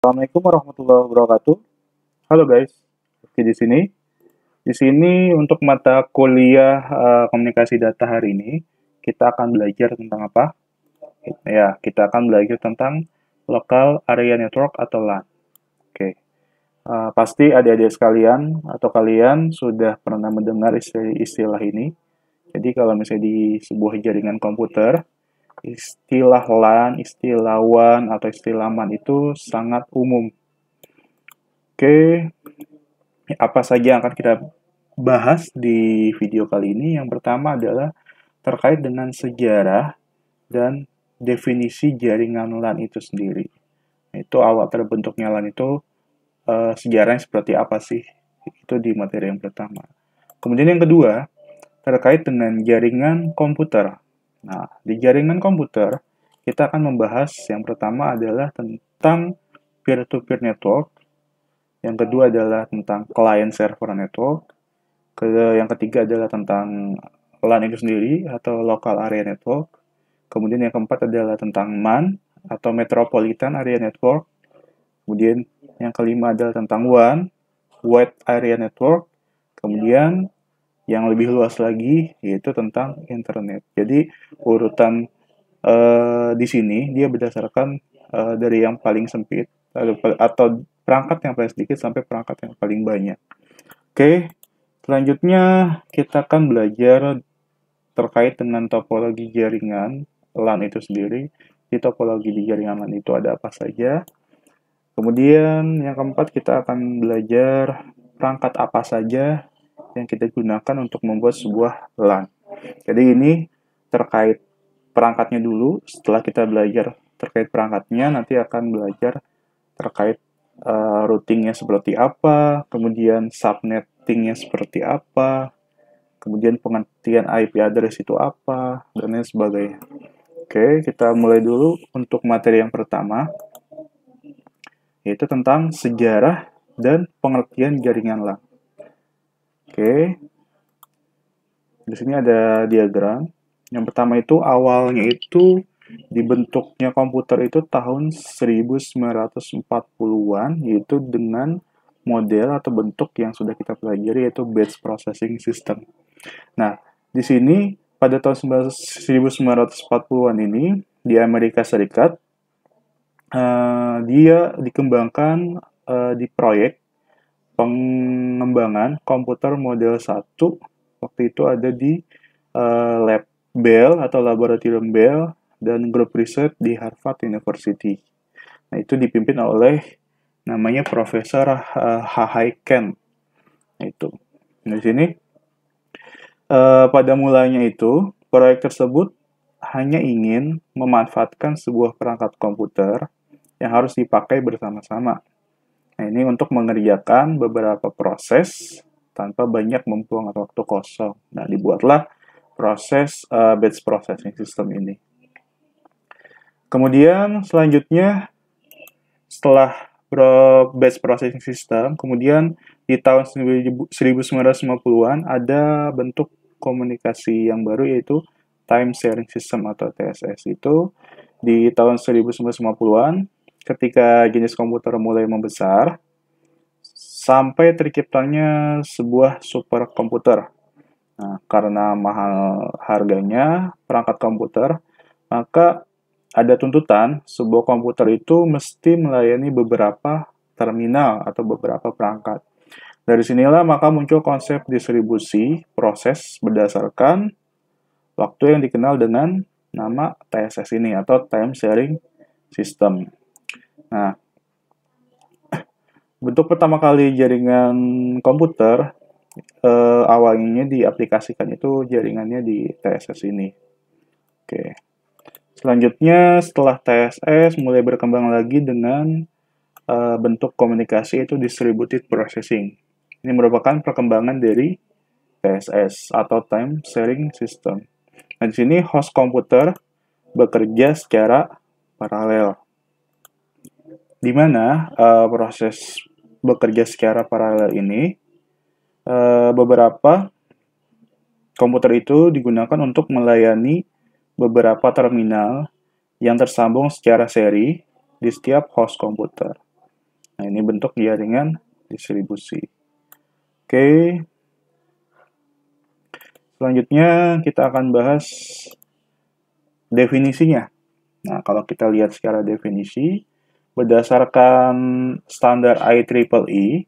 Assalamualaikum warahmatullahi wabarakatuh. Halo guys, oke di sini untuk mata kuliah komunikasi data hari ini kita akan belajar tentang apa? Ya, kita akan belajar tentang local area network atau LAN. Oke, pasti adik-adik sekalian atau kalian sudah pernah mendengar istilah ini. Jadi kalau misalnya di sebuah jaringan komputer, istilah LAN, istilah WAN atau istilah MAN itu sangat umum. Oke, apa saja yang akan kita bahas di video kali ini? Yang pertama adalah terkait dengan sejarah dan definisi jaringan LAN itu sendiri. Itu awal terbentuknya LAN itu sejarahnya seperti apa sih? Itu di materi yang pertama. Kemudian yang kedua, terkait dengan jaringan komputer. Nah, di jaringan komputer, kita akan membahas yang pertama adalah tentang peer-to-peer network, yang kedua adalah tentang client-server network, yang ketiga adalah tentang LAN itu sendiri atau local area network, kemudian yang keempat adalah tentang MAN atau metropolitan area network, kemudian yang kelima adalah tentang WAN, wide area network, kemudian yang lebih luas lagi yaitu tentang internet. Jadi urutan di sini dia berdasarkan dari yang paling sempit atau perangkat yang paling sedikit sampai perangkat yang paling banyak. Oke, selanjutnya kita akan belajar terkait dengan topologi jaringan LAN itu sendiri. Di topologi di jaringan LAN itu ada apa saja. Kemudian yang keempat kita akan belajar perangkat apa saja yang kita gunakan untuk membuat sebuah LAN. Jadi ini terkait perangkatnya dulu. Setelah kita belajar terkait perangkatnya, nanti akan belajar terkait routingnya seperti apa, kemudian subnettingnya seperti apa, kemudian pengertian IP address itu apa, dan lain sebagainya. Oke, kita mulai dulu untuk materi yang pertama, yaitu tentang sejarah dan pengertian jaringan LAN. Oke, di sini ada diagram. Yang pertama itu awalnya itu dibentuknya komputer itu tahun 1940-an, yaitu dengan model atau bentuk yang sudah kita pelajari yaitu batch processing system. Nah, di sini pada tahun 1940-an ini di Amerika Serikat dia dikembangkan di proyek pengembangan komputer model 1 waktu itu ada di lab Bell atau laboratorium Bell dan grup riset di Harvard University. Nah, itu dipimpin oleh namanya Profesor H.H. Kent. Nah, itu. Di sini pada mulanya itu proyek tersebut hanya ingin memanfaatkan sebuah perangkat komputer yang harus dipakai bersama-sama. Nah, ini untuk mengerjakan beberapa proses tanpa banyak membuang waktu kosong. Nah, dibuatlah proses batch processing system ini. Kemudian selanjutnya setelah batch processing system, kemudian di tahun 1950-an ada bentuk komunikasi yang baru yaitu time sharing system atau TSS. Itu di tahun 1950-an ketika jenis komputer mulai membesar sampai terciptanya sebuah superkomputer. Nah, karena mahal harganya perangkat komputer, maka ada tuntutan sebuah komputer itu mesti melayani beberapa terminal atau beberapa perangkat. Dari sinilah maka muncul konsep distribusi proses berdasarkan waktu yang dikenal dengan nama TSS ini atau Time Sharing System. Nah, bentuk pertama kali jaringan komputer awalnya diaplikasikan itu jaringannya di TSS ini. Oke. Selanjutnya setelah TSS mulai berkembang lagi dengan bentuk komunikasi itu distributed processing. Ini merupakan perkembangan dari TSS atau time sharing system. Nah, di sini host komputer bekerja secara paralel. Di mana proses bekerja secara paralel ini beberapa komputer itu digunakan untuk melayani beberapa terminal yang tersambung secara seri di setiap host komputer. Nah, ini bentuk jaringan distribusi. Oke. Selanjutnya kita akan bahas definisinya. Nah, kalau kita lihat secara definisi, berdasarkan standar IEEE,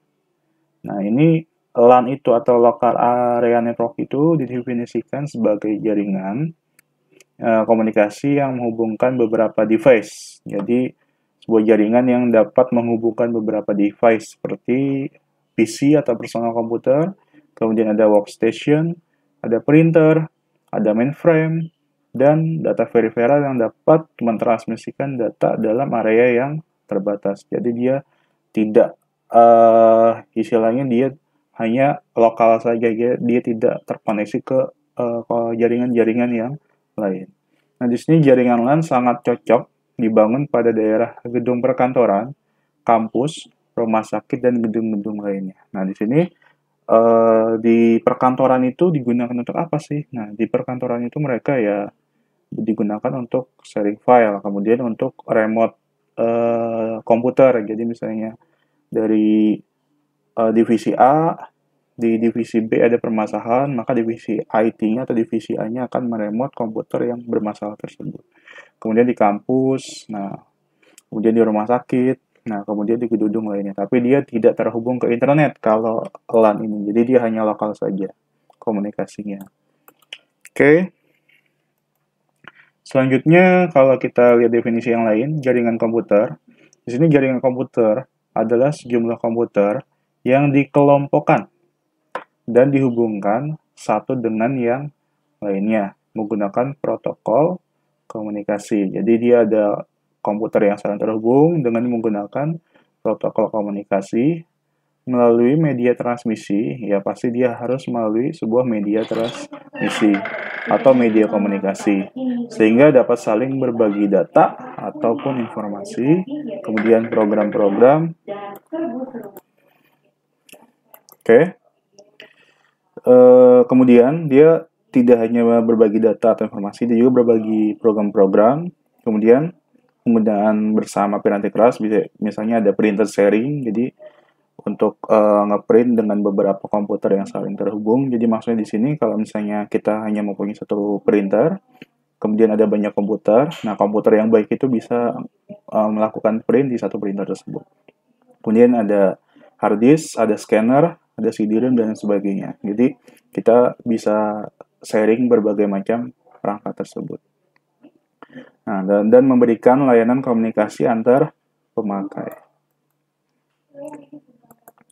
nah ini LAN itu atau Local Area Network itu didefinisikan sebagai jaringan komunikasi yang menghubungkan beberapa device. Jadi, sebuah jaringan yang dapat menghubungkan beberapa device seperti PC atau personal komputer, kemudian ada workstation, ada printer, ada mainframe, dan data peripheral yang dapat mentransmisikan data dalam area yang terbatas. Jadi dia tidak istilahnya dia hanya lokal saja, dia tidak terkoneksi ke jaringan-jaringan yang lain. Nah, di sini jaringan LAN sangat cocok dibangun pada daerah gedung perkantoran, kampus, rumah sakit, dan gedung-gedung lainnya. Nah, di sini di perkantoran itu digunakan untuk apa sih? Nah, di perkantoran itu mereka ya digunakan untuk sharing file, kemudian untuk remote komputer. Jadi misalnya dari divisi A, di divisi B ada permasalahan, maka divisi IT-nya atau divisi A-nya akan meremote komputer yang bermasalah tersebut. Kemudian di kampus, nah, kemudian di rumah sakit, nah, kemudian di gedung lainnya. Tapi dia tidak terhubung ke internet kalau LAN ini. Jadi dia hanya lokal saja komunikasinya. Oke. Selanjutnya, kalau kita lihat definisi yang lain, jaringan komputer. Di sini jaringan komputer adalah sejumlah komputer yang dikelompokkan dan dihubungkan satu dengan yang lainnya menggunakan protokol komunikasi. Jadi dia ada komputer yang saling terhubung dengan menggunakan protokol komunikasi melalui media transmisi, ya pasti dia harus melalui sebuah media transmisi atau media komunikasi, sehingga dapat saling berbagi data ataupun informasi, kemudian program-program. Oke. Kemudian dia tidak hanya berbagi data atau informasi, dia juga berbagi program-program, kemudian penggunaan bersama piranti keras, misalnya ada printer sharing, jadi untuk ngeprint dengan beberapa komputer yang saling terhubung. Jadi maksudnya di sini kalau misalnya kita hanya mempunyai satu printer, kemudian ada banyak komputer, nah komputer yang baik itu bisa melakukan print di satu printer tersebut. Kemudian ada hard disk, ada scanner, ada CD-ROM, dan sebagainya. Jadi kita bisa sharing berbagai macam perangkat tersebut. Nah, dan memberikan layanan komunikasi antar pemakai.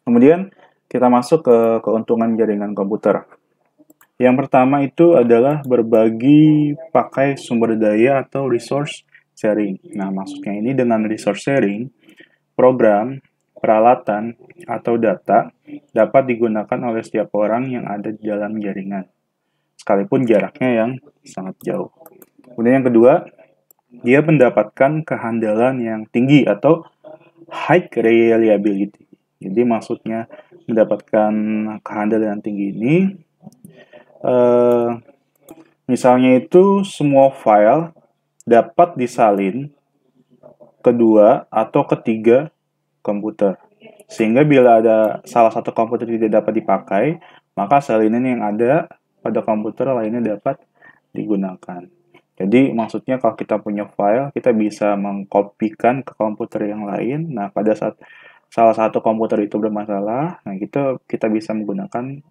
Kemudian kita masuk ke keuntungan jaringan komputer. Yang pertama itu adalah berbagi pakai sumber daya atau resource sharing. Nah, maksudnya ini dengan resource sharing, program, peralatan, atau data dapat digunakan oleh setiap orang yang ada di dalam jaringan, sekalipun jaraknya yang sangat jauh. Kemudian yang kedua, dia mendapatkan kehandalan yang tinggi atau high reliability. Jadi maksudnya mendapatkan kehandalan yang tinggi ini, misalnya itu semua file dapat disalin kedua atau ketiga komputer. Sehingga bila ada salah satu komputer tidak dapat dipakai, maka salinan yang ada pada komputer lainnya dapat digunakan. Jadi maksudnya kalau kita punya file, kita bisa mengkopikan ke komputer yang lain. Nah, pada saat salah satu komputer itu bermasalah, nah kita bisa menggunakan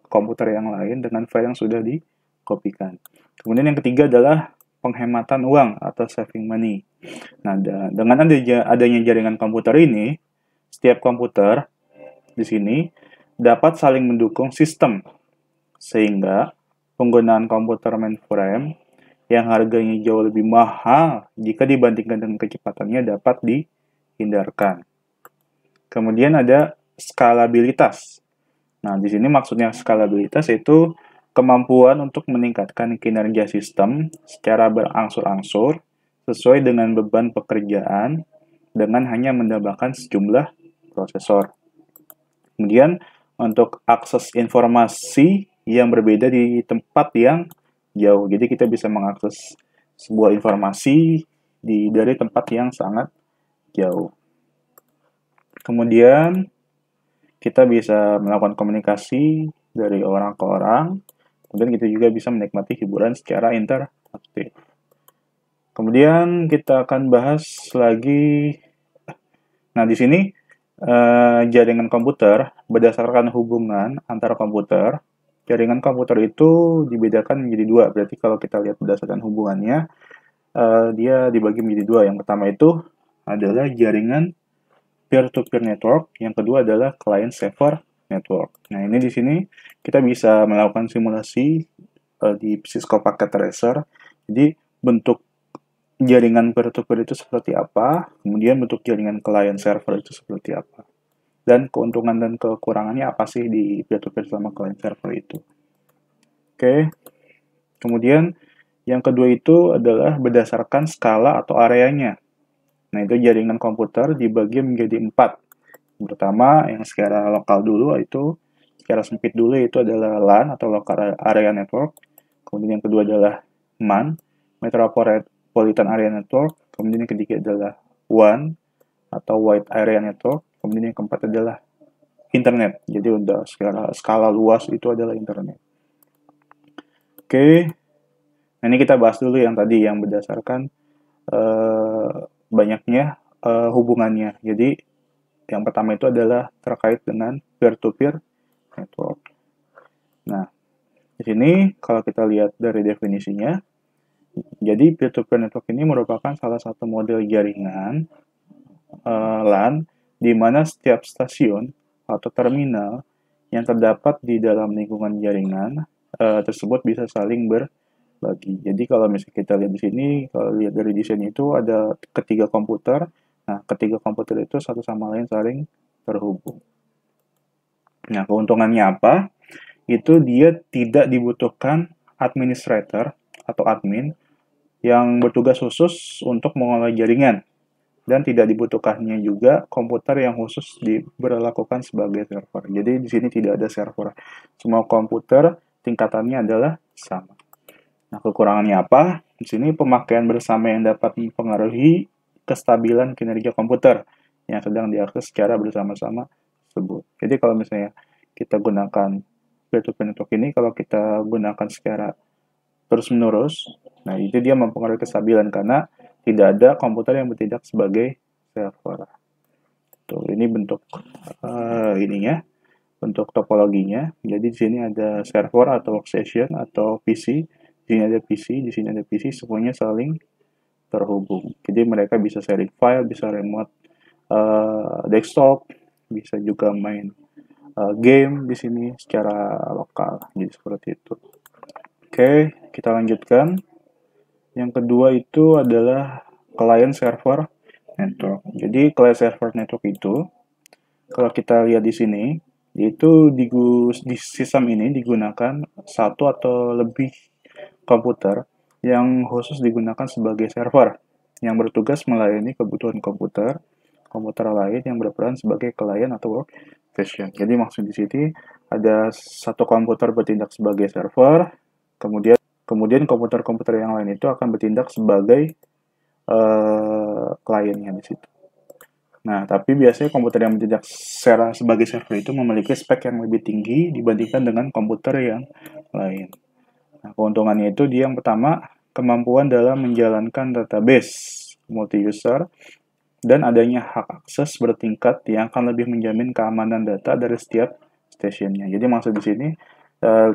komputer yang lain dengan file yang sudah dikopikan. Kemudian yang ketiga adalah penghematan uang atau saving money. Nah, dengan adanya jaringan komputer ini, setiap komputer di sini dapat saling mendukung sistem, sehingga penggunaan komputer mainframe yang harganya jauh lebih mahal jika dibandingkan dengan kecepatannya dapat dihindarkan. Kemudian ada skalabilitas. Nah, di sini maksudnya skalabilitas itu kemampuan untuk meningkatkan kinerja sistem secara berangsur-angsur sesuai dengan beban pekerjaan dengan hanya menambahkan sejumlah prosesor. Kemudian untuk akses informasi yang berbeda di tempat yang jauh. Jadi kita bisa mengakses sebuah informasi dari tempat yang sangat jauh. Kemudian kita bisa melakukan komunikasi dari orang ke orang. Kemudian kita juga bisa menikmati hiburan secara interaktif. Kemudian kita akan bahas lagi. Nah, di sini jaringan komputer berdasarkan hubungan antara komputer. Jaringan komputer itu dibedakan menjadi dua. Berarti kalau kita lihat berdasarkan hubungannya, dia dibagi menjadi dua. Yang pertama itu adalah jaringan peer-to-peer network, yang kedua adalah client-server network. Nah, ini di sini kita bisa melakukan simulasi di Cisco Packet Tracer. Jadi, bentuk jaringan peer-to-peer itu seperti apa, kemudian bentuk jaringan client-server itu seperti apa, dan keuntungan dan kekurangannya apa sih di peer-to-peer sama client-server itu. Oke, kemudian yang kedua itu adalah berdasarkan skala atau areanya. Nah, itu jaringan komputer dibagi menjadi 4. Pertama, yang secara lokal dulu itu, secara sempit dulu itu adalah LAN atau Local Area Network. Kemudian yang kedua adalah MAN, Metropolitan Area Network. Kemudian yang ketiga adalah WAN atau Wide Area Network. Kemudian yang keempat adalah Internet. Jadi udah skala luas itu adalah Internet. Oke, nah ini kita bahas dulu yang tadi yang berdasarkan banyaknya hubungannya. Jadi yang pertama itu adalah terkait dengan peer-to-peer network. Nah, di sini kalau kita lihat dari definisinya, jadi peer-to-peer network ini merupakan salah satu model jaringan LAN di mana setiap stasiun atau terminal yang terdapat di dalam lingkungan jaringan tersebut bisa saling berbagi. Jadi kalau misalnya kita lihat di sini, kalau lihat dari desain itu ada ketiga komputer. Nah, ketiga komputer itu satu sama lain saling terhubung. Nah, keuntungannya apa? Itu dia tidak dibutuhkan administrator atau admin yang bertugas khusus untuk mengolah jaringan. Dan tidak dibutuhkannya juga komputer yang khusus diberlakukan sebagai server. Jadi di sini tidak ada server. Semua komputer tingkatannya adalah sama. Nah, kekurangannya apa? Di sini pemakaian bersama yang dapat mempengaruhi kestabilan kinerja komputer yang sedang diakses secara bersama-sama tersebut. Jadi kalau misalnya kita gunakan peer-to-peer network ini, kalau kita gunakan secara terus-menerus, nah itu dia mempengaruhi kestabilan karena tidak ada komputer yang bertindak sebagai server. Tuh, ini bentuk ininya, bentuk topologinya. Jadi di sini ada server atau workstation atau PC. Di sini ada PC, di sini ada PC, semuanya saling terhubung. Jadi mereka bisa sharing file, bisa remote desktop, bisa juga main game di sini secara lokal. Jadi seperti itu. Oke, kita lanjutkan. Yang kedua itu adalah client server network. Jadi client server network itu, kalau kita lihat di sini, itu di sistem ini digunakan satu atau lebih komputer yang khusus digunakan sebagai server yang bertugas melayani kebutuhan komputer lain yang berperan sebagai klien atau workstation. Jadi maksud di sini ada satu komputer bertindak sebagai server, kemudian komputer-komputer yang lain itu akan bertindak sebagai kliennya di situ. Nah, tapi biasanya komputer yang bertindak sebagai server itu memiliki spek yang lebih tinggi dibandingkan dengan komputer yang lain. Nah, keuntungannya itu dia yang pertama, kemampuan dalam menjalankan database multi-user dan adanya hak akses bertingkat yang akan lebih menjamin keamanan data dari setiap stasiunnya. Jadi maksud di sini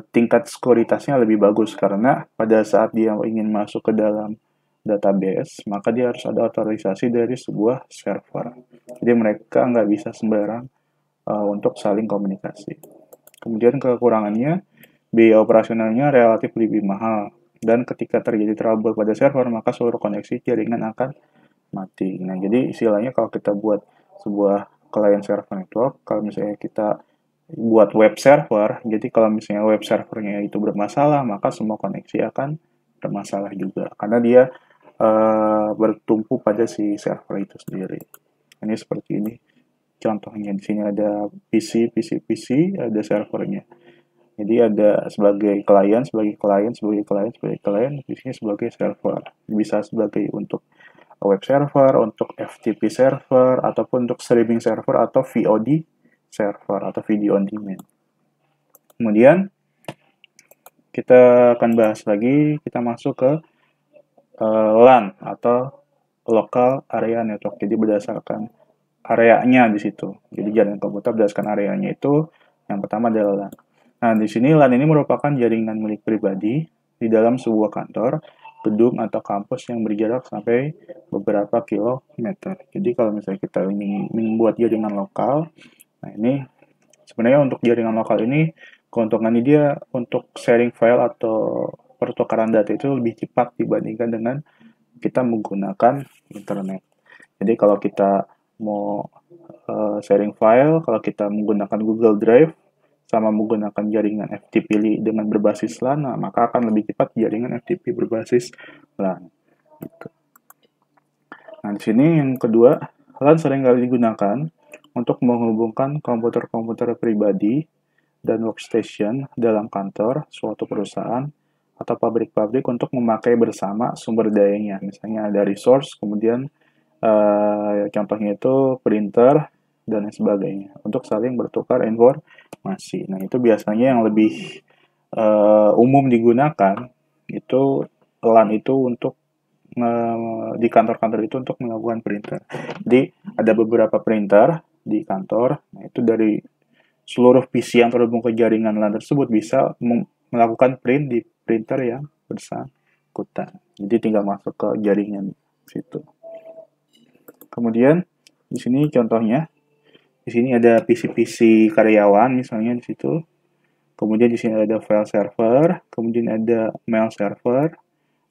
tingkat sekuritasnya lebih bagus karena pada saat dia ingin masuk ke dalam database, maka dia harus ada otorisasi dari sebuah server. Jadi mereka nggak bisa sembarang untuk saling komunikasi. Kemudian kekurangannya, biaya operasionalnya relatif lebih mahal. Dan ketika terjadi trouble pada server, maka seluruh koneksi jaringan akan mati. Nah, jadi istilahnya kalau kita buat sebuah client server network, kalau misalnya kita buat web server, jadi kalau misalnya web servernya itu bermasalah, maka semua koneksi akan bermasalah juga. Karena dia bertumpu pada si server itu sendiri. Ini seperti ini. Contohnya di sini ada PC, ada servernya. Jadi ada sebagai klien, di sini sebagai server. Bisa sebagai untuk web server, untuk FTP server, ataupun untuk streaming server atau VOD server atau video on demand. Kemudian kita akan bahas lagi, kita masuk ke LAN atau Local Area Network. Jadi berdasarkan areanya di situ. Jadi jaringan komputer berdasarkan areanya itu yang pertama adalah LAN. Nah, di sini LAN ini merupakan jaringan milik pribadi di dalam sebuah kantor, gedung atau kampus yang berjarak sampai beberapa kilometer. Jadi kalau misalnya kita ingin membuat jaringan lokal, nah ini sebenarnya untuk jaringan lokal ini keuntungannya dia untuk sharing file atau pertukaran data itu lebih cepat dibandingkan dengan kita menggunakan internet. Jadi kalau kita mau sharing file, kalau kita menggunakan Google Drive sama menggunakan jaringan FTP dengan berbasis LAN, nah, maka akan lebih cepat jaringan FTP berbasis LAN. Gitu. Nah, di sini yang kedua, LAN seringkali digunakan untuk menghubungkan komputer-komputer pribadi dan workstation dalam kantor, suatu perusahaan, atau pabrik-pabrik untuk memakai bersama sumber dayanya. Misalnya ada resource, kemudian contohnya itu printer, dan lain sebagainya. Untuk saling bertukar informasi. Nah, itu biasanya yang lebih umum digunakan, itu LAN itu untuk di kantor-kantor itu untuk melakukan printer. Jadi, ada beberapa printer di kantor, nah itu dari seluruh PC yang terhubung ke jaringan LAN tersebut bisa melakukan print di printer yang bersangkutan. Jadi tinggal masuk ke jaringan situ. Kemudian di sini contohnya, di sini ada PC-PC karyawan misalnya di situ. Kemudian di sini ada file server, kemudian ada mail server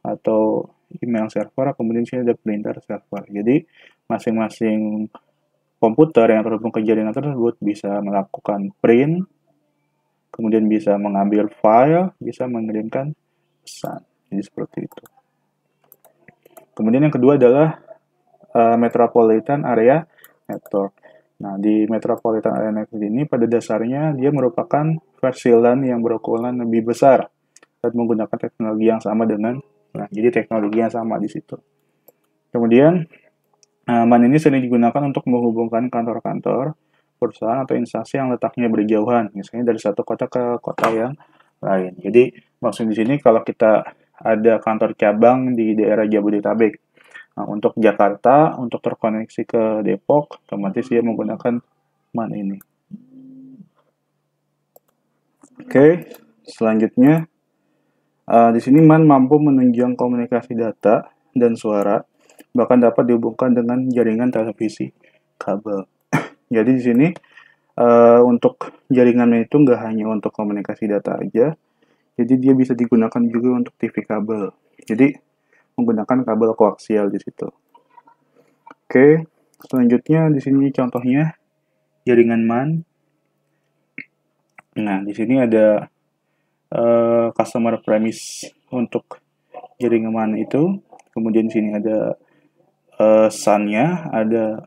atau email server, kemudian di sini ada printer server. Jadi masing-masing komputer yang terhubung ke jaringan tersebut bisa melakukan print, kemudian bisa mengambil file, bisa mengirimkan pesan. Jadi seperti itu. Kemudian yang kedua adalah Metropolitan Area Network. Nah, di Metropolitan Area Network ini pada dasarnya dia merupakan versi LAN yang berukuran lebih besar dan menggunakan teknologi yang sama dengan LAN. Jadi teknologi yang sama di situ. Kemudian MAN ini sering digunakan untuk menghubungkan kantor-kantor, perusahaan atau instansi yang letaknya berjauhan, misalnya dari satu kota ke kota yang lain. Jadi maksud di sini kalau kita ada kantor cabang di daerah Jabodetabek, nah, untuk Jakarta, untuk terkoneksi ke Depok, otomatis dia menggunakan MAN ini. Oke, selanjutnya di sini MAN mampu menunjang komunikasi data dan suara, bahkan dapat dihubungkan dengan jaringan televisi kabel. Jadi di sini untuk jaringannya itu nggak hanya untuk komunikasi data aja, jadi dia bisa digunakan juga untuk TV kabel. Jadi menggunakan kabel koaksial di situ. Oke, selanjutnya di sini contohnya jaringan MAN. Nah, di sini ada customer premise untuk jaringan MAN itu. Kemudian di sini ada SAN-nya, ada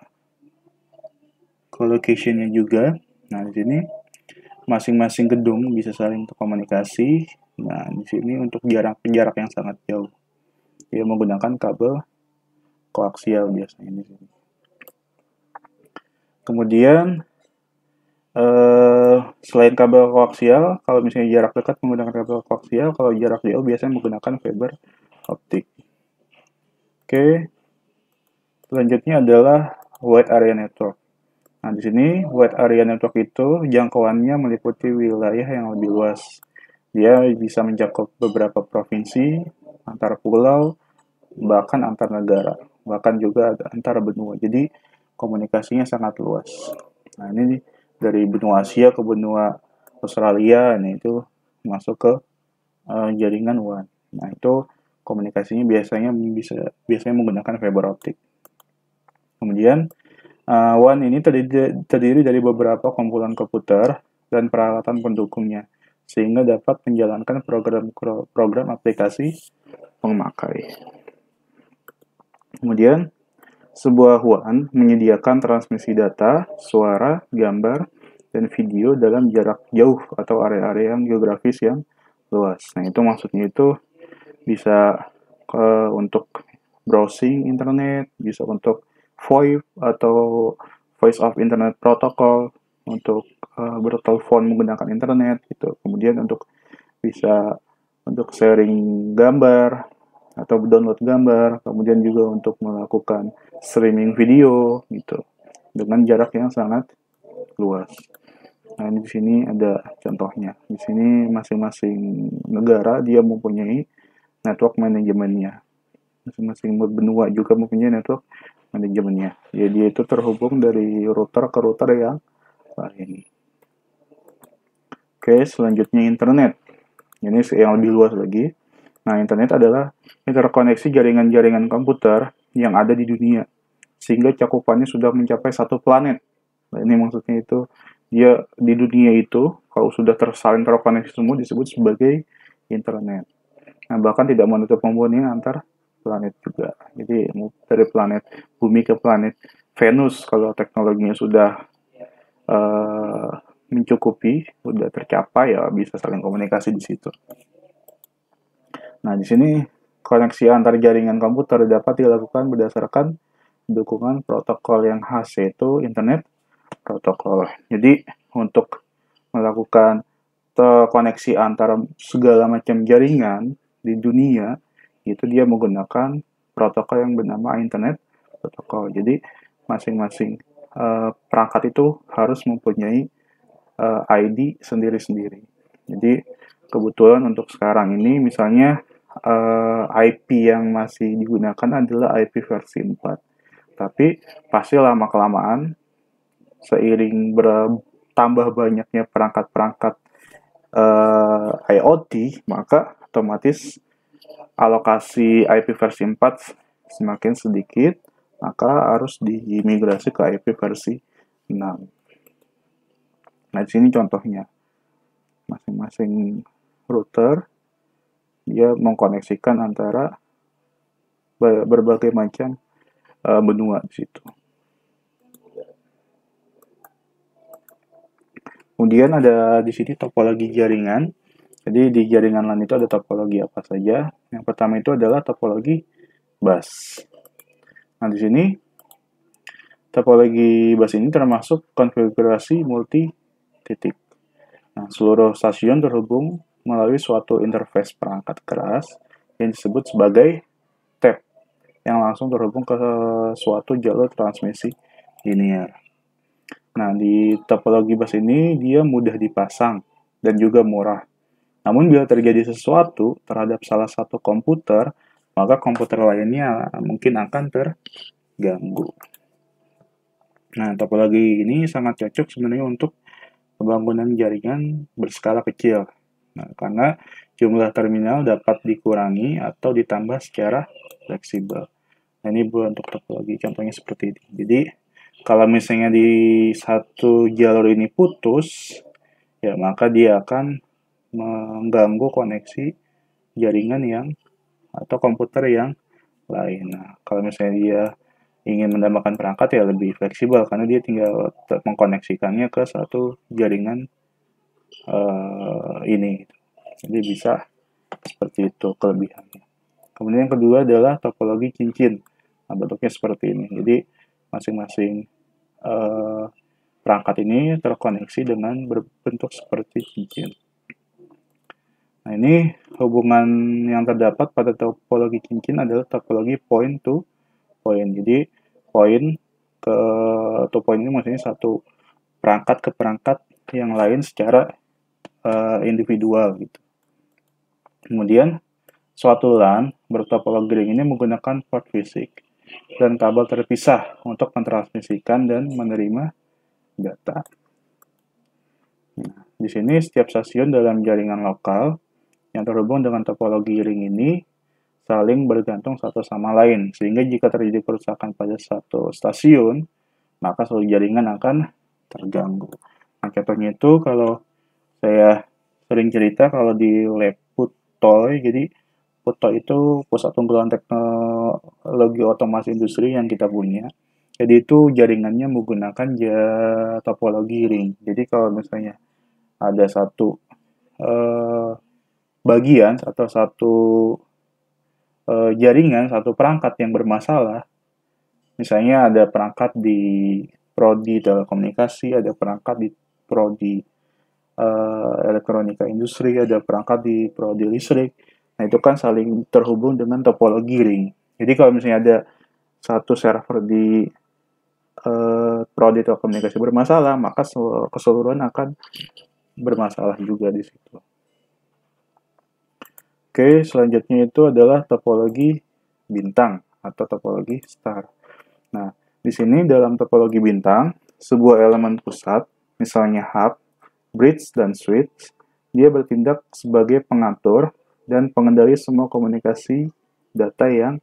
co-location-nya juga. Nah, di sini masing-masing gedung bisa saling komunikasi. Nah, di sini untuk jarak yang sangat jauh, dia menggunakan kabel koaksial biasanya di sini. Kemudian selain kabel koaksial, kalau misalnya jarak dekat menggunakan kabel koaksial, kalau jarak jauh biasanya menggunakan fiber optik. Oke, selanjutnya adalah wide area network. Nah, di sini wide area network itu jangkauannya meliputi wilayah yang lebih luas. Dia bisa mencakup beberapa provinsi, antar pulau, bahkan antar negara, bahkan juga antar benua. Jadi komunikasinya sangat luas. Nah, ini dari benua Asia ke benua Australia, ini itu masuk ke jaringan WAN. Nah, itu komunikasinya biasanya menggunakan fiber optik. Kemudian WAN ini terdiri dari beberapa komponen komputer dan peralatan pendukungnya, sehingga dapat menjalankan program aplikasi pemakai. Kemudian, sebuah WAN menyediakan transmisi data, suara, gambar, dan video dalam jarak jauh atau area-area yang geografis yang luas. Nah, itu maksudnya itu bisa untuk browsing internet, bisa untuk VoIP atau Voice of Internet Protocol, untuk bertelepon menggunakan internet gitu. Kemudian untuk bisa untuk sharing gambar atau download gambar, kemudian juga untuk melakukan streaming video gitu dengan jarak yang sangat luas. Nah, ini di sini ada contohnya. Di sini masing-masing negara dia mempunyai network manajemennya. Masing-masing benua juga mempunyai network manajemennya. Ya, dia itu terhubung dari router ke router yang lain. Oke, selanjutnya internet. Ini yang lebih luas lagi. Nah, internet adalah interkoneksi jaringan-jaringan komputer yang ada di dunia, sehingga cakupannya sudah mencapai satu planet. Nah, ini maksudnya itu, dia di dunia itu, kalau sudah tersalin terkoneksi semua, disebut sebagai internet. Nah, bahkan tidak menutup hubungan antar planet juga. Jadi, dari planet bumi ke planet Venus, kalau teknologinya sudah uh, mencukupi, sudah tercapai, ya bisa saling komunikasi di situ. Nah, di sini koneksi antar jaringan komputer dapat dilakukan berdasarkan dukungan protokol yang khas, yaitu Internet Protokol. Jadi, untuk melakukan koneksi antara segala macam jaringan di dunia, itu dia menggunakan protokol yang bernama Internet Protokol. Jadi, masing-masing perangkat itu harus mempunyai ID sendiri-sendiri. Jadi, kebetulan untuk sekarang ini, misalnya IP yang masih digunakan adalah IP versi 4. Tapi pasti lama-kelamaan seiring bertambah banyaknya perangkat-perangkat IoT, maka otomatis alokasi IP versi 4 semakin sedikit, maka harus diimigrasi ke IP versi 6. Nah, di sini contohnya. Masing-masing router dia mengkoneksikan antara berbagai macam benua di situ. Kemudian ada di sini topologi jaringan. Jadi di jaringan LAN itu ada topologi apa saja. Yang pertama itu adalah topologi bus. Nah, di sini topologi bus ini termasuk konfigurasi multi titik. Nah, seluruh stasiun terhubung melalui suatu interface perangkat keras yang disebut sebagai tap, yang langsung terhubung ke suatu jalur transmisi linear. Nah, di topologi bus ini dia mudah dipasang dan juga murah. Namun bila terjadi sesuatu terhadap salah satu komputer, maka komputer lainnya mungkin akan terganggu. Nah, topologi ini sangat cocok sebenarnya untuk pembangunan jaringan berskala kecil. Nah, karena jumlah terminal dapat dikurangi atau ditambah secara fleksibel. Nah, ini untuk topologi contohnya seperti ini. Jadi, kalau misalnya di satu jalur ini putus, ya maka dia akan mengganggu koneksi jaringan yang atau komputer yang lain. Nah, kalau misalnya dia ingin menambahkan perangkat, ya lebih fleksibel karena dia tinggal mengkoneksikannya ke satu jaringan ini. Jadi bisa seperti itu kelebihannya. Kemudian yang kedua adalah topologi cincin. Nah, bentuknya seperti ini. Jadi masing-masing perangkat ini terkoneksi dengan berbentuk seperti cincin. Nah, ini hubungan yang terdapat pada topologi cincin adalah topologi point to point. Jadi point ke point ini maksudnya satu perangkat ke perangkat yang lain secara individual gitu. Kemudian suatu LAN bertopologi ring ini menggunakan port fisik dan kabel terpisah untuk mentransmisikan dan menerima data. Nah, di sini setiap stasiun dalam jaringan lokal yang terhubung dengan topologi ring ini saling bergantung satu sama lain, sehingga jika terjadi kerusakan pada satu stasiun, maka seluruh jaringan akan terganggu. Nah, contohnya itu kalau saya sering cerita kalau di lab Putoy, jadi Putoy itu pusat unggulan teknologi otomasi industri yang kita punya. Jadi itu jaringannya menggunakan topologi ring. Jadi kalau misalnya ada satu bagian atau satu jaringan, satu perangkat yang bermasalah, misalnya ada perangkat di prodi telekomunikasi, ada perangkat di prodi elektronika industri, ada perangkat di prodi listrik. Nah, itu kan saling terhubung dengan topologi ring. Jadi kalau misalnya ada satu server di prodi telekomunikasi bermasalah, maka keseluruhan akan bermasalah juga di situ. Oke, selanjutnya itu adalah topologi bintang atau topologi star. Nah, di sini dalam topologi bintang, sebuah elemen pusat, misalnya hub, bridge, dan switch, dia bertindak sebagai pengatur dan pengendali semua komunikasi data yang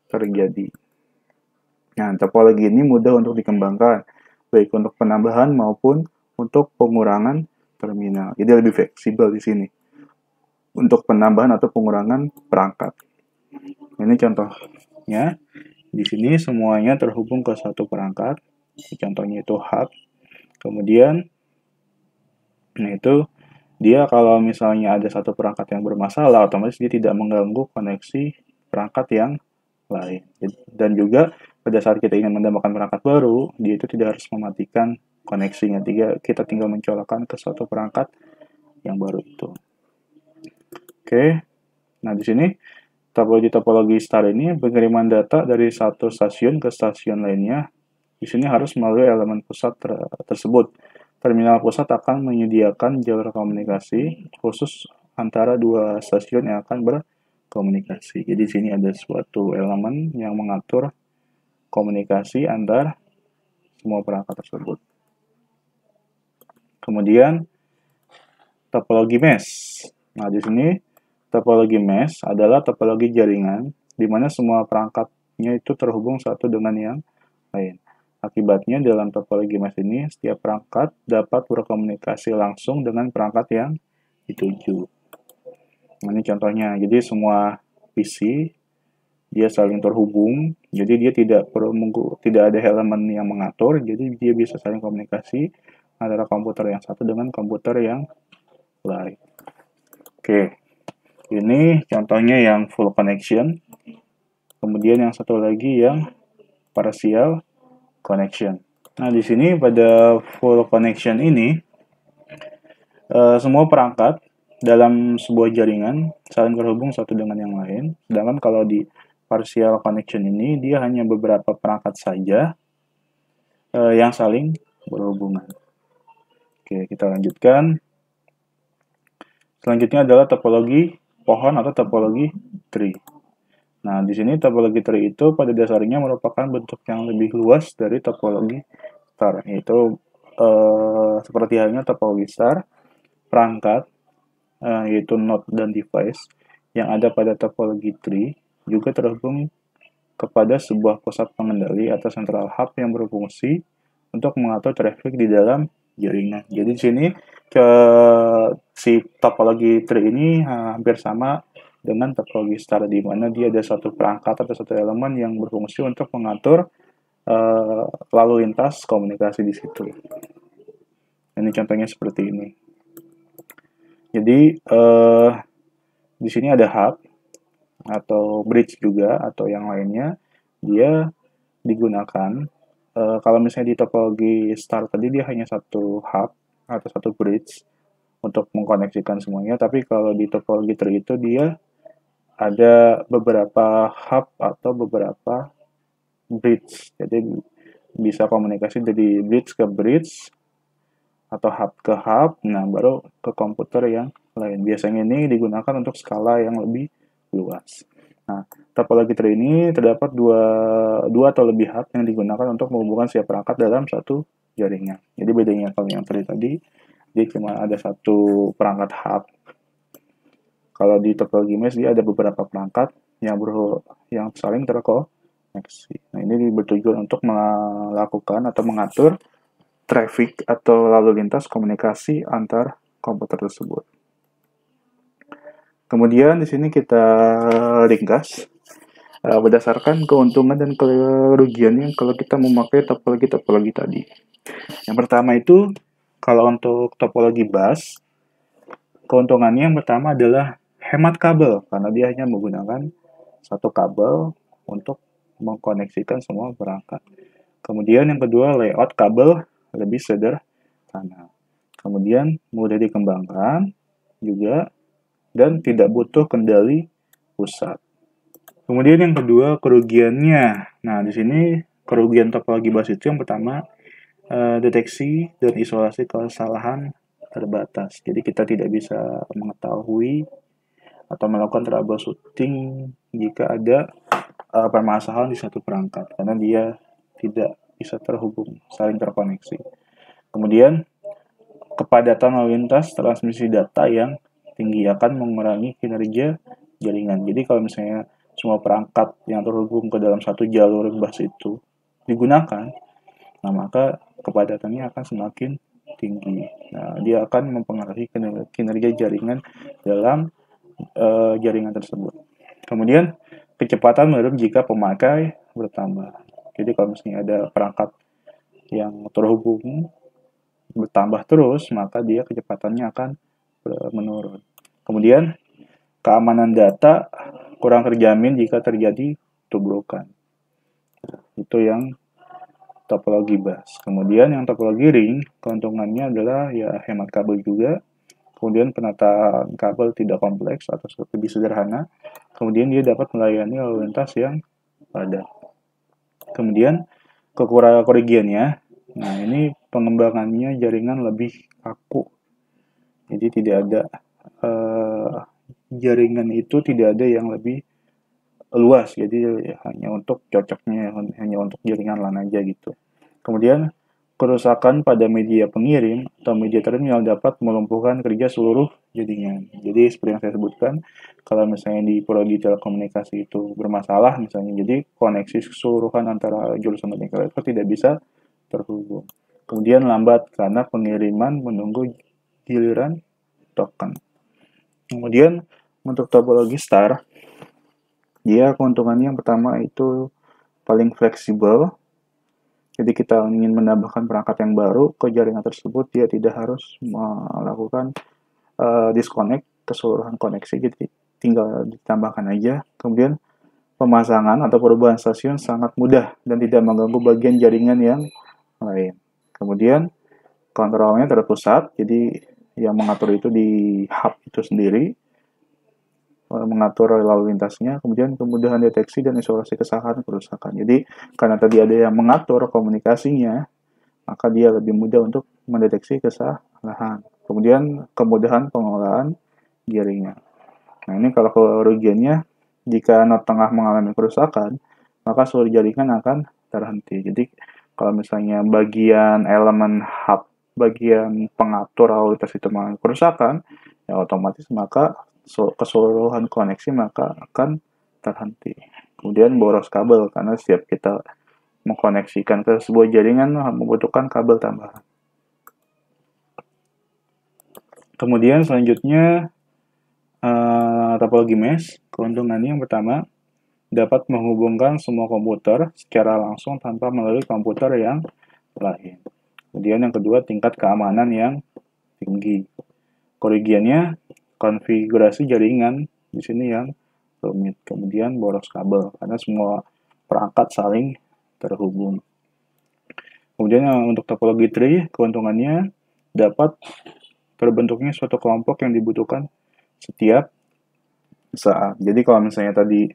terjadi. Nah, topologi ini mudah untuk dikembangkan, baik untuk penambahan maupun untuk pengurangan terminal. Jadi lebih fleksibel di sini untuk penambahan atau pengurangan perangkat. Ini contohnya. Di sini semuanya terhubung ke satu perangkat. Contohnya itu hub. Kemudian, nah itu dia kalau misalnya ada satu perangkat yang bermasalah, otomatis dia tidak mengganggu koneksi perangkat yang lain. Dan juga pada saat kita ingin menambahkan perangkat baru, dia itu tidak harus mematikan koneksinya. Kita tinggal mencolokkan ke suatu perangkat yang baru itu. Oke, nah di sini topologi star ini pengiriman data dari satu stasiun ke stasiun lainnya. Di sini harus melalui elemen pusat tersebut. Terminal pusat akan menyediakan jalur komunikasi khusus antara dua stasiun yang akan berkomunikasi. Jadi di sini ada suatu elemen yang mengatur komunikasi antar semua perangkat tersebut. Kemudian topologi mesh. Nah, di sini topologi mesh adalah topologi jaringan di mana semua perangkatnya itu terhubung satu dengan yang lain. Akibatnya dalam topologi mesh ini setiap perangkat dapat berkomunikasi langsung dengan perangkat yang dituju. Nah, ini contohnya. Jadi semua PC dia saling terhubung, jadi dia tidak ada elemen yang mengatur, jadi dia bisa saling komunikasi antara komputer yang satu dengan komputer yang lain. Oke, ini contohnya yang full connection, kemudian yang satu lagi yang partial connection. Nah, di sini pada full connection ini, semua perangkat dalam sebuah jaringan saling terhubung satu dengan yang lain, sedangkan kalau di partial connection ini dia hanya beberapa perangkat saja yang saling berhubungan. Oke, kita lanjutkan. Selanjutnya adalah topologi pohon atau topologi tree. Nah, di sini topologi tree itu pada dasarnya merupakan bentuk yang lebih luas dari topologi star, yaitu seperti halnya topologi star, perangkat, yaitu node dan device yang ada pada topologi tree juga terhubung kepada sebuah pusat pengendali atau central hub yang berfungsi untuk mengatur traffic di dalam jaringan. Jadi di sini si topologi tree ini hampir sama dengan topologi star, di mana dia ada satu perangkat atau satu elemen yang berfungsi untuk mengatur lalu lintas komunikasi di situ. Ini contohnya seperti ini. Jadi di sini ada hub atau bridge juga atau yang lainnya, dia digunakan kalau misalnya di topologi star tadi dia hanya satu hub atau satu bridge untuk mengkoneksikan semuanya, tapi kalau di topologi tree itu dia ada beberapa hub atau beberapa bridge, jadi bisa komunikasi dari bridge ke bridge atau hub ke hub, nah baru ke komputer yang lain. Biasanya ini digunakan untuk skala yang lebih luas. Nah, topologi tree ini terdapat dua atau lebih hub yang digunakan untuk menghubungkan setiap perangkat dalam satu jaringan. Jadi bedanya kalau yang tree tadi, dia cuma ada satu perangkat hub. Kalau di topologi mesh dia ada beberapa perangkat yang saling terkoneksi. Nah, ini bertujuan untuk melakukan atau mengatur traffic atau lalu lintas komunikasi antar komputer tersebut. Kemudian di sini kita ringkas berdasarkan keuntungan dan kerugiannya kalau kita memakai topologi tadi. Yang pertama itu, kalau untuk topologi bus, keuntungannya yang pertama adalah hemat kabel, karena dia hanya menggunakan satu kabel untuk mengkoneksikan semua perangkat. Kemudian yang kedua, layout kabel lebih sederhana. Kemudian mudah dikembangkan juga dan tidak butuh kendali pusat. Kemudian yang kedua, kerugiannya. Nah, di sini kerugian topologi bus itu yang pertama, deteksi dan isolasi kesalahan terbatas. Jadi kita tidak bisa mengetahui atau melakukan troubleshooting jika ada permasalahan di satu perangkat karena dia tidak bisa terhubung, saling terkoneksi. Kemudian kepadatan lalu lintas transmisi data yang tinggi akan mengurangi kinerja jaringan. Jadi kalau misalnya semua perangkat yang terhubung ke dalam satu jalur bus itu digunakan, nah maka kepadatannya akan semakin tinggi. Nah, dia akan mempengaruhi kinerja jaringan dalam jaringan tersebut. Kemudian kecepatan menurun jika pemakai bertambah. Jadi kalau misalnya ada perangkat yang terhubung bertambah terus, maka dia kecepatannya akan menurun. Kemudian keamanan data kurang terjamin jika terjadi tubrukan. Itu yang topologi bus. Kemudian yang topologi ring, keuntungannya adalah ya hemat kabel juga. Kemudian penataan kabel tidak kompleks atau lebih sederhana. Kemudian dia dapat melayani lalu lintas yang padat. Kemudian kerugiannya, nah ini pengembangannya jaringan lebih kaku. Jadi tidak ada jaringan itu tidak ada yang lebih luas. Jadi hanya untuk cocoknya hanya untuk jaringan LAN aja gitu. Kemudian kerusakan pada media pengirim atau media terminal dapat melumpuhkan kerja seluruh jaringan. Jadi seperti yang saya sebutkan, kalau misalnya di prodi telekomunikasi itu bermasalah misalnya, jadi koneksi keseluruhan antara jurusan teknikal itu tidak bisa terhubung. Kemudian lambat karena pengiriman menunggu giliran token. Kemudian untuk topologi star, dia keuntungannya yang pertama itu paling fleksibel. Jadi kita ingin menambahkan perangkat yang baru ke jaringan tersebut, dia tidak harus melakukan disconnect keseluruhan koneksi, jadi tinggal ditambahkan aja. Kemudian pemasangan atau perubahan stasiun sangat mudah dan tidak mengganggu bagian jaringan yang lain. Kemudian kontrolnya terpusat, jadi yang mengatur itu di hub itu sendiri, mengatur lalu lintasnya, kemudian kemudahan deteksi dan isolasi kesalahan kerusakan. Jadi karena tadi ada yang mengatur komunikasinya, maka dia lebih mudah untuk mendeteksi kesalahan. Kemudian kemudahan pengelolaan jaringan. Nah ini kalau kerugiannya, jika not tengah mengalami kerusakan, maka seluruh jaringan akan terhenti. Jadi kalau misalnya bagian elemen hub, bagian pengatur lalu lintas itu mengalami kerusakan, ya otomatis maka keseluruhan koneksi maka akan terhenti. Kemudian boros kabel, karena setiap kita mengkoneksikan ke sebuah jaringan membutuhkan kabel tambahan. Kemudian selanjutnya topologi mesh, keuntungannya yang pertama dapat menghubungkan semua komputer secara langsung tanpa melalui komputer yang lain. Kemudian yang kedua, tingkat keamanan yang tinggi. Kerugiannya konfigurasi jaringan di sini yang rumit. Kemudian boros kabel karena semua perangkat saling terhubung. Kemudian untuk topologi tree, keuntungannya dapat terbentuknya suatu kelompok yang dibutuhkan setiap saat. Jadi kalau misalnya tadi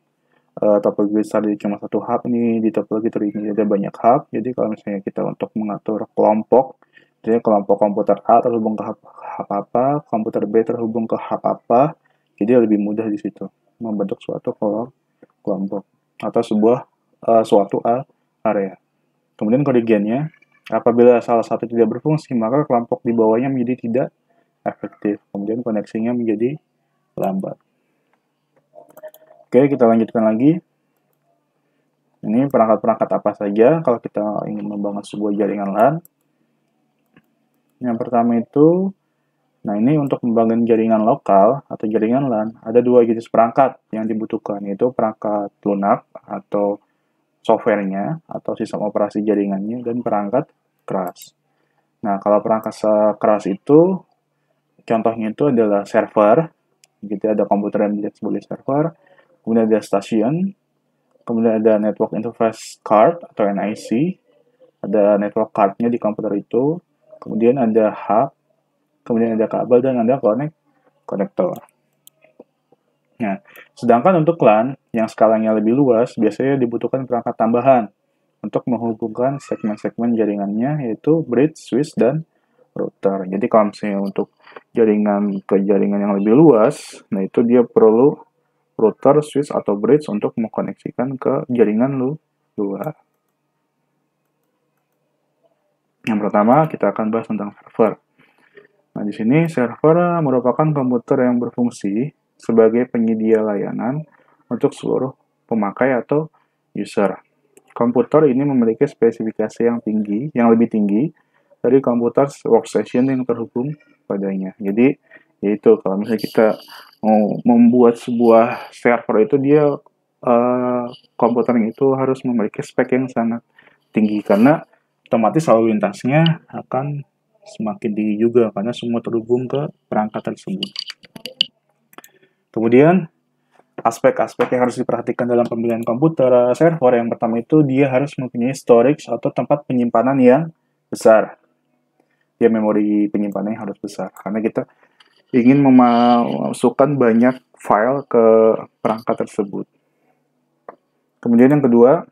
topologi tadi cuma satu hub, ini di topologi tree ini ada banyak hub. Jadi kalau misalnya kita untuk mengatur kelompok, jadi kelompok komputer A terhubung ke hub apa, komputer B terhubung ke hub apa, jadi lebih mudah di situ membentuk suatu kelompok atau sebuah suatu area. Kemudian kerugiannya, apabila salah satu tidak berfungsi, maka kelompok di bawahnya menjadi tidak efektif. Kemudian koneksinya menjadi lambat. Oke, kita lanjutkan lagi. Ini perangkat-perangkat apa saja kalau kita ingin membangun sebuah jaringan LAN. Yang pertama itu, nah ini untuk membangun jaringan lokal atau jaringan LAN, ada dua jenis perangkat yang dibutuhkan, yaitu perangkat lunak atau softwarenya atau sistem operasi jaringannya, dan perangkat keras. Nah, kalau perangkat keras itu, contohnya itu adalah server, gitu ada komputer yang dilihat sebagai server, kemudian ada station, kemudian ada network interface card atau NIC, ada network card-nya di komputer itu, kemudian ada hub, kemudian ada kabel, dan ada konektor. Nah, sedangkan untuk LAN yang skalanya lebih luas, biasanya dibutuhkan perangkat tambahan untuk menghubungkan segmen-segmen jaringannya, yaitu bridge, switch, dan router. Jadi kalau misalnya untuk jaringan ke jaringan yang lebih luas, nah itu dia perlu router, switch, atau bridge untuk mengkoneksikan ke jaringan luar. Yang pertama, kita akan bahas tentang server. Nah, di sini server merupakan komputer yang berfungsi sebagai penyedia layanan untuk seluruh pemakai atau user. Komputer ini memiliki spesifikasi yang lebih tinggi dari komputer workstation yang terhubung padanya. Jadi, yaitu kalau misalnya kita mau membuat sebuah server itu komputernya itu harus memiliki spek yang sangat tinggi karena otomatis lalu lintasnya akan semakin tinggi juga karena semua terhubung ke perangkat tersebut. Kemudian aspek-aspek yang harus diperhatikan dalam pemilihan komputer server yang pertama itu dia harus mempunyai storage atau tempat penyimpanan yang besar. Dia memori penyimpanannya harus besar karena kita ingin memasukkan banyak file ke perangkat tersebut. Kemudian yang kedua,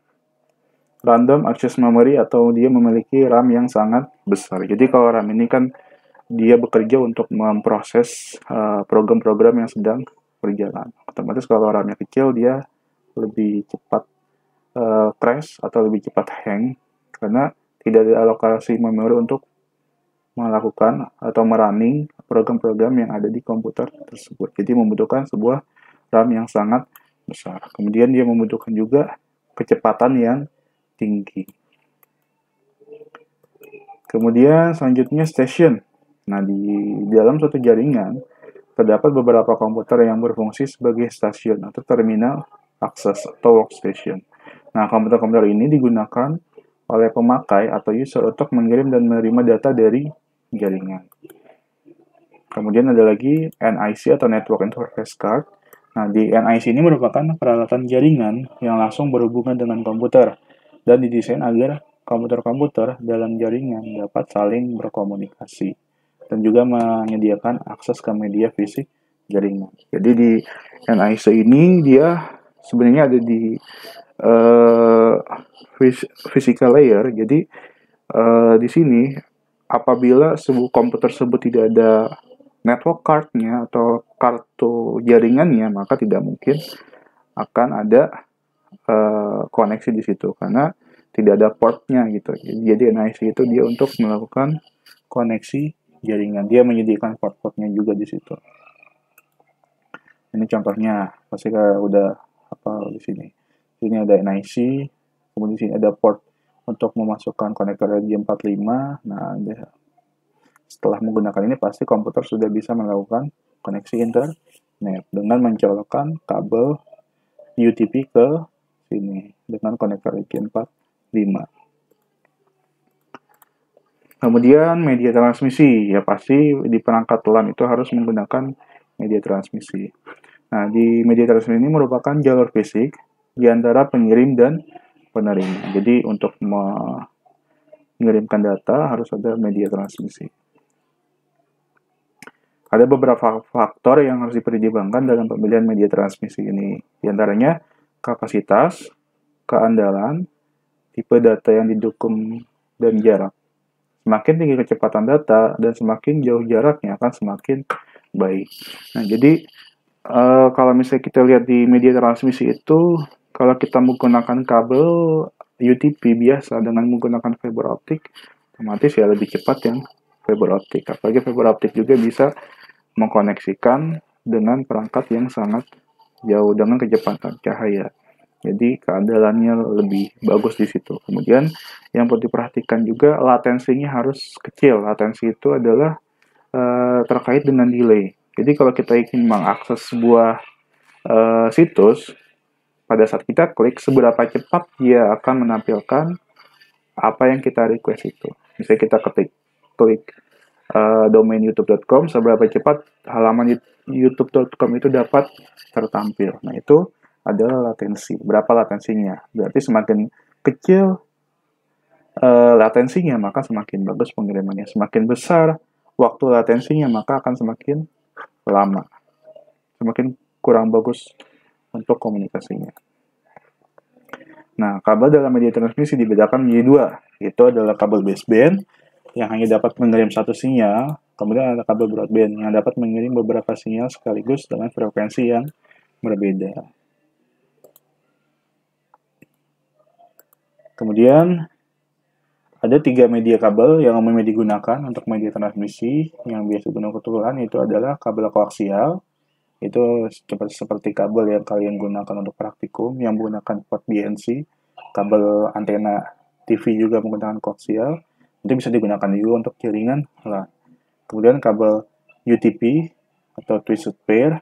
random access memory atau dia memiliki RAM yang sangat besar. Jadi kalau RAM ini kan dia bekerja untuk memproses program-program yang sedang berjalan. Otomatis kalau RAM-nya kecil dia lebih cepat crash atau lebih cepat hang karena tidak ada alokasi memori untuk melakukan atau merunning program-program yang ada di komputer tersebut. Jadi membutuhkan sebuah RAM yang sangat besar. Kemudian dia membutuhkan juga kecepatan yang tinggi. Kemudian selanjutnya station. Nah, di dalam suatu jaringan terdapat beberapa komputer yang berfungsi sebagai stasiun atau terminal akses atau workstation. Nah, komputer-komputer ini digunakan oleh pemakai atau user untuk mengirim dan menerima data dari jaringan. Kemudian ada lagi NIC atau Network Interface Card. Nah, di NIC ini merupakan peralatan jaringan yang langsung berhubungan dengan komputer dan didesain agar komputer-komputer dalam jaringan dapat saling berkomunikasi dan juga menyediakan akses ke media fisik jaringan. Jadi di NIC ini dia sebenarnya ada di physical layer. Jadi di sini apabila sebuah komputer tersebut tidak ada network card-nya atau kartu jaringannya, maka tidak mungkin akan ada koneksi di situ karena tidak ada port-nya gitu. Jadi NIC itu dia untuk melakukan koneksi jaringan. Dia menyediakan port-portnya juga di situ. Ini contohnya, pasti udah apa di sini. Sini ada NIC, kemudian di sini ada port untuk memasukkan konektor RJ45. Nah, setelah menggunakan ini pasti komputer sudah bisa melakukan koneksi internet dengan mencolokkan kabel UTP ke sini dengan konektor RJ45. Kemudian media transmisi, ya pasti di perangkat LAN itu harus menggunakan media transmisi. Nah, di media transmisi ini merupakan jalur fisik di antara pengirim dan penerima. Jadi untuk mengirimkan data harus ada media transmisi. Ada beberapa faktor yang harus dipertimbangkan dalam pemilihan media transmisi ini. Di antaranya kapasitas, keandalan, tipe data yang didukung, dan jarak. Semakin tinggi kecepatan data dan semakin jauh jaraknya akan semakin baik. Nah, jadi kalau misalnya kita lihat di media transmisi itu, kalau kita menggunakan kabel UTP biasa dengan menggunakan fiber optik, otomatis ya lebih cepat yang fiber optik. Apalagi fiber optik juga bisa mengkoneksikan dengan perangkat yang sangat jauh dengan kecepatan cahaya. Jadi keandalannya lebih bagus di situ. Kemudian yang perlu diperhatikan juga latensinya harus kecil. Latensi itu adalah terkait dengan delay. Jadi kalau kita ingin mengakses sebuah situs, pada saat kita klik, seberapa cepat dia akan menampilkan apa yang kita request itu. Misalnya kita klik domain youtube.com, seberapa cepat halaman youtube.com itu dapat tertampil. Nah, itu adalah latensi. Berapa latensinya? Berarti semakin kecil latensinya, maka semakin bagus pengirimannya. Semakin besar waktu latensinya, maka akan semakin lama. Semakin kurang bagus untuk komunikasinya. Nah, kabel dalam media transmisi dibedakan menjadi dua. Itu adalah kabel baseband yang hanya dapat mengirim satu sinyal, kemudian ada kabel broadband yang dapat mengirim beberapa sinyal sekaligus dengan frekuensi yang berbeda. Kemudian ada 3 media kabel yang umumnya digunakan untuk media transmisi yang biasa digunakan kebetulan, itu adalah kabel koaksial, itu seperti kabel yang kalian gunakan untuk praktikum yang menggunakan port BNC, kabel antena TV juga menggunakan koaksial, itu bisa digunakan juga untuk jaringan LAN. Kemudian kabel UTP atau twisted pair,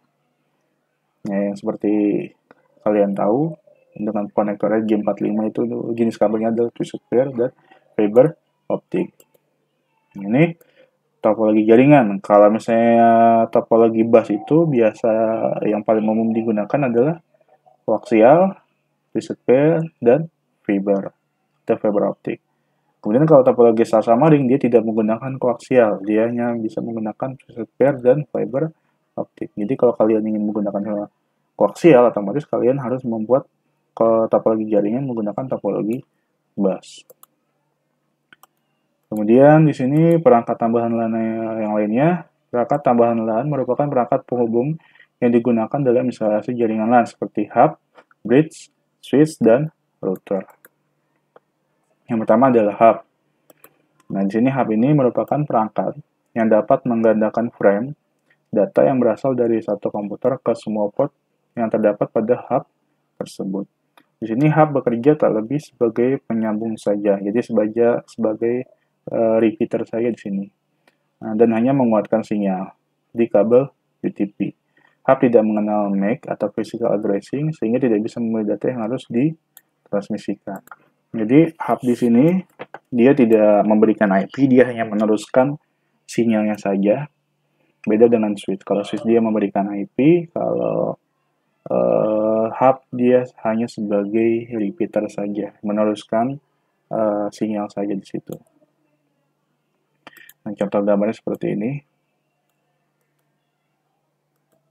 ya, yang seperti kalian tahu dengan konektornya G45 itu jenis kabelnya adalah twisted pair dan fiber optik. Ini topologi jaringan. Kalau misalnya topologi bus itu biasa yang paling umum digunakan adalah koaksial, twisted pair, dan fiber atau fiber optik. Kemudian kalau topologi star samaring dia tidak menggunakan koaksial, dia hanya bisa menggunakan twisted pair dan fiber optik. Jadi kalau kalian ingin menggunakan koaksial, otomatis kalian harus membuat topologi jaringan menggunakan topologi bus. Kemudian di sini perangkat tambahan LAN yang lainnya. Perangkat tambahan LAN merupakan perangkat penghubung yang digunakan dalam instalasi jaringan LAN seperti hub, bridge, switch, dan router. Yang pertama adalah hub. Nah, di sini hub ini merupakan perangkat yang dapat menggandakan frame data yang berasal dari satu komputer ke semua port yang terdapat pada hub tersebut. Di sini hub bekerja tak lebih sebagai penyambung saja, jadi sebagai repeater saja di sini, dan hanya menguatkan sinyal di kabel UTP. Hub tidak mengenal MAC atau physical addressing sehingga tidak bisa memilih data yang harus ditransmisikan. Jadi hub di sini dia tidak memberikan IP, dia hanya meneruskan sinyalnya saja. Beda dengan switch. Kalau switch dia memberikan IP, kalau hub dia hanya sebagai repeater saja, meneruskan sinyal saja di situ. Nah, contoh gambarnya seperti ini.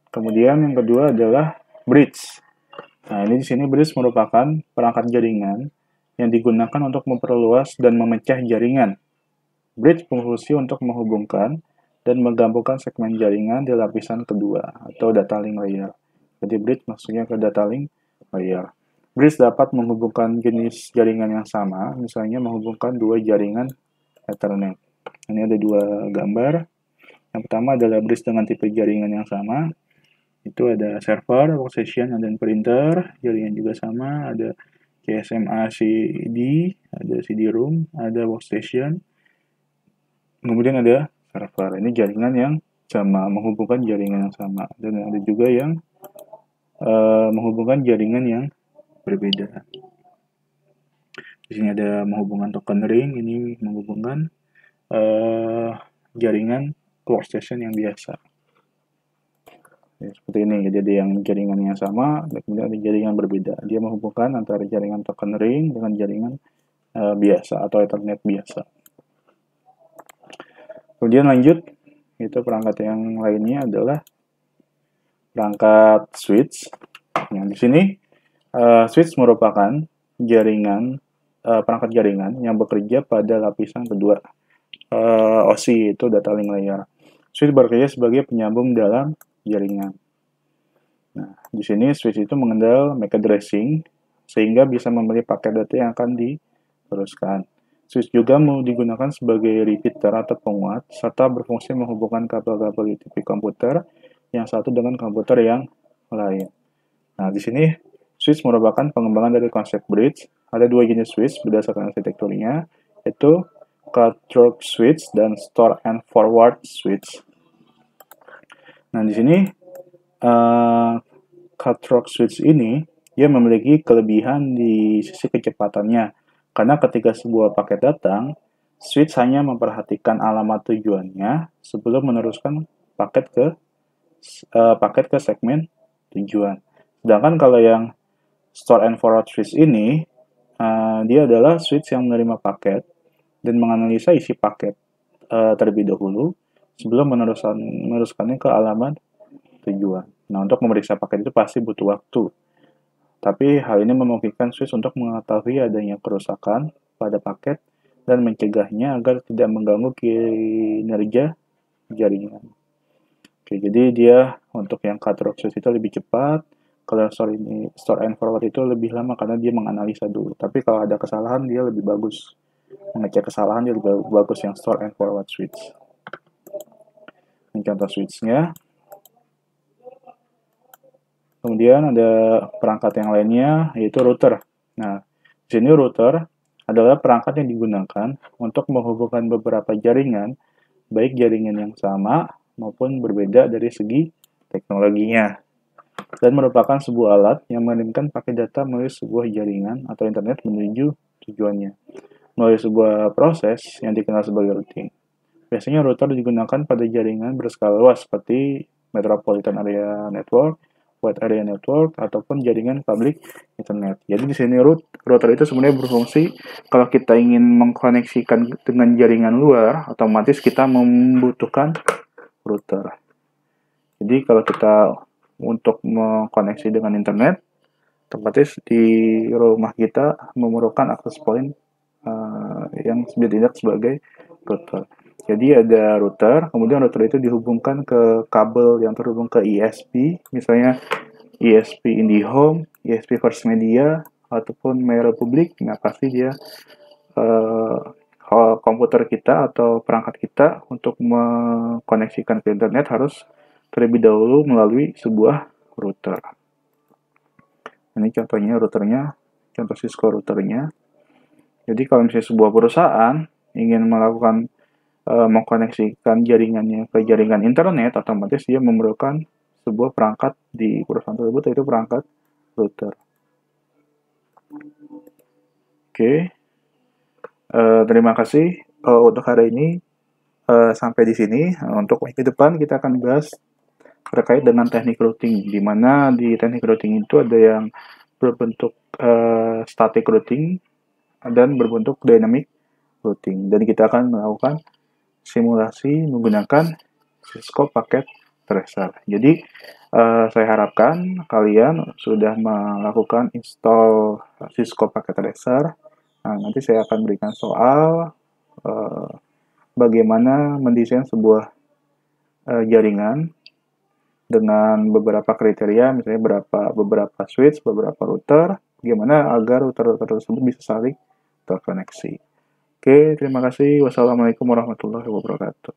Kemudian yang kedua adalah bridge. Nah, ini di sini bridge merupakan perangkat jaringan yang digunakan untuk memperluas dan memecah jaringan. Bridge berfungsi untuk menghubungkan dan menggabungkan segmen jaringan di lapisan kedua atau data link layer. Jadi bridge maksudnya ke data link layer. Bridge dapat menghubungkan jenis jaringan yang sama, misalnya menghubungkan dua jaringan Ethernet. Ini ada dua gambar. Yang pertama adalah bridge dengan tipe jaringan yang sama. Itu ada server, workstation, dan printer. Jaringan juga sama. Ada GSMA CD, ada CD-ROM, ada workstation. Kemudian ada server. Ini jaringan yang sama, menghubungkan jaringan yang sama. Dan ada juga yang menghubungkan jaringan yang berbeda. Di sini ada menghubungkan token ring, ini menghubungkan jaringan workstation yang biasa. Ya, seperti ini, jadi yang jaringan yang sama, kemudian ada jaringan berbeda. Dia menghubungkan antara jaringan token ring dengan jaringan biasa atau Ethernet biasa. Kemudian lanjut, itu perangkat yang lainnya adalah perangkat switch. Yang di sini switch merupakan jaringan perangkat jaringan yang bekerja pada lapisan kedua OSI, itu data link layer. Switch bekerja sebagai penyambung dalam jaringan. Nah, di sini switch itu mengenal MAC addressing sehingga bisa memilih paket data yang akan diteruskan. Switch juga mau digunakan sebagai repeater atau penguat serta berfungsi menghubungkan kabel-kabel UTP komputer yang satu dengan komputer yang lain. Nah, di sini switch merupakan pengembangan dari konsep bridge. Ada dua jenis switch berdasarkan arsitekturnya, yaitu cut-through switch dan store and forward switch. Nah, di sini cut-through switch ini dia memiliki kelebihan di sisi kecepatannya. Karena ketika sebuah paket datang, switch hanya memperhatikan alamat tujuannya sebelum meneruskan paket ke segmen tujuan. Sedangkan kalau yang Store and forward switch ini, dia adalah switch yang menerima paket dan menganalisa isi paket terlebih dahulu sebelum meneruskannya ke alamat tujuan. Nah, untuk memeriksa paket itu pasti butuh waktu. Tapi hal ini memungkinkan switch untuk mengetahui adanya kerusakan pada paket dan mencegahnya agar tidak mengganggu kinerja jaringan. Oke, jadi dia untuk yang cut through switch itu lebih cepat. Kalau store and forward itu lebih lama karena dia menganalisa dulu. Tapi kalau ada kesalahan dia lebih bagus. Mengecek kesalahan dia lebih bagus yang store and forward switch. Ini contoh switchnya. Kemudian ada perangkat yang lainnya, yaitu router. Nah, di sini router adalah perangkat yang digunakan untuk menghubungkan beberapa jaringan, baik jaringan yang sama maupun berbeda dari segi teknologinya, dan merupakan sebuah alat yang mengirimkan paket data melalui sebuah jaringan atau internet menuju tujuannya, melalui sebuah proses yang dikenal sebagai routing. Biasanya router digunakan pada jaringan berskala luas seperti Metropolitan Area Network, Wide Area Network, ataupun jaringan public internet. Jadi di sini router itu sebenarnya berfungsi kalau kita ingin mengkoneksikan dengan jaringan luar, otomatis kita membutuhkan router. Jadi kalau kita untuk mengkoneksi dengan internet, otomatis di rumah kita memerlukan akses point yang ditindak sebagai router. Jadi ada router, kemudian router itu dihubungkan ke kabel yang terhubung ke ISP, misalnya ISP IndiHome, ISP First Media, ataupun MyRepublic. Nah, pasti dia komputer kita atau perangkat kita untuk mengkoneksikan ke internet harus terlebih dahulu melalui sebuah router. Ini contohnya routernya, contoh Cisco routernya. Jadi kalau misalnya sebuah perusahaan ingin melakukan mengkoneksikan jaringannya ke jaringan internet, otomatis dia memerlukan sebuah perangkat di perusahaan tersebut, yaitu perangkat router. Oke, terima kasih untuk hari ini. Sampai di sini. Untuk minggu depan kita akan bahas terkait dengan teknik routing, di mana di teknik routing itu ada yang berbentuk static routing dan berbentuk dynamic routing. Dan kita akan melakukan simulasi menggunakan Cisco Packet Tracer. Jadi saya harapkan kalian sudah melakukan install Cisco Packet Tracer. Nah, nanti saya akan berikan soal bagaimana mendesain sebuah jaringan dengan beberapa kriteria, misalnya beberapa switch, beberapa router, bagaimana agar router-router tersebut bisa saling terkoneksi. Oke, terima kasih. Wassalamualaikum warahmatullahi wabarakatuh.